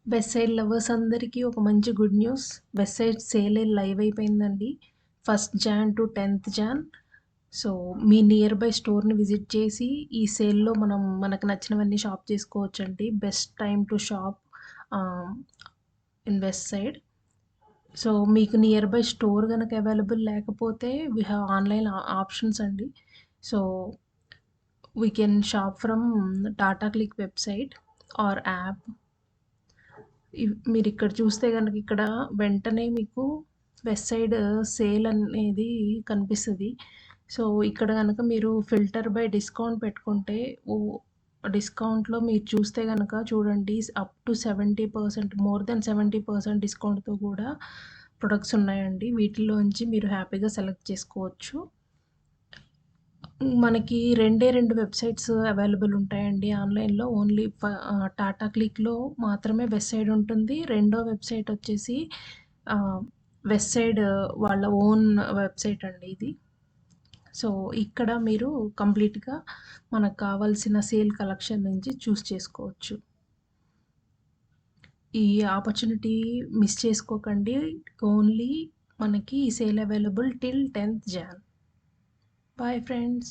West side lovers అందరికీ ఒక మంచి good news. West side sale live అయిపోయిందండి. 1st June to 10th June. So, మీ నియర్ బై స్టోర్‌ని విజిట్ చేసి ఈ సేల్‌లో మనకు నచ్చినవన్నీ షాప్ చేసుకోవచ్చండి. Best time to shop ah, in west side. So, మీకు నియర్ బై స్టోర్ గనక అవైలబుల్ లేకపోతే వి హావ్ ఆన్‌లైన్ ఆప్షన్స్ అండి. So, we can shop from Tata cliq website or app. మీరిక్కడ చూస్తే గనక ఇక్కడ వెంటనే మీకు వెస్ట్ సైడ్ సేల్ అనేది కనిపిస్తది. సో, ఇక్కడ గనక మీరు ఫిల్టర్ బై డిస్కౌంట్ పెట్టుకుంటే ఓ డిస్కౌంట్‌లో మీరు చూస్తే గనక చూడండి అప్ టు 70% మోర్ దెన్ 70% డిస్కౌంట్‌తో కూడా ప్రొడక్ట్స్ ఉన్నాయండి. వీటిలోంచి మీరు హ్యాపీగా సెలెక్ట్ చేసుకోవచ్చు. మనకి రెండే 2 వెబ్‌సైట్స్ అవైలబుల్ ఉంటాయండి ఆన్‌లైన్‌లో. ఓన్లీ టాటా క్లిక్‌లో మాత్రమే వెస్ట్ సైడ్ ఉంటుంది. రెండో వెబ్‌సైట్ వచ్చేసి ఆహ్, వెస్ట్ సైడ్ వాళ్ళ ఓన్ వెబ్‌సైట్ అండి ఇది. సో, ఇక్కడ మీరు కంప్లీట్‌గా మనకు కావాల్సిన సేల్ కలెక్షన్ నుంచి చూస్ చేసుకోవచ్చు. ఈ ఆపర్చునిటీ మిస్ చేసుకోకండి. ఓన్లీ మనకి ఈ sale available till 10th Jan. Bye friends.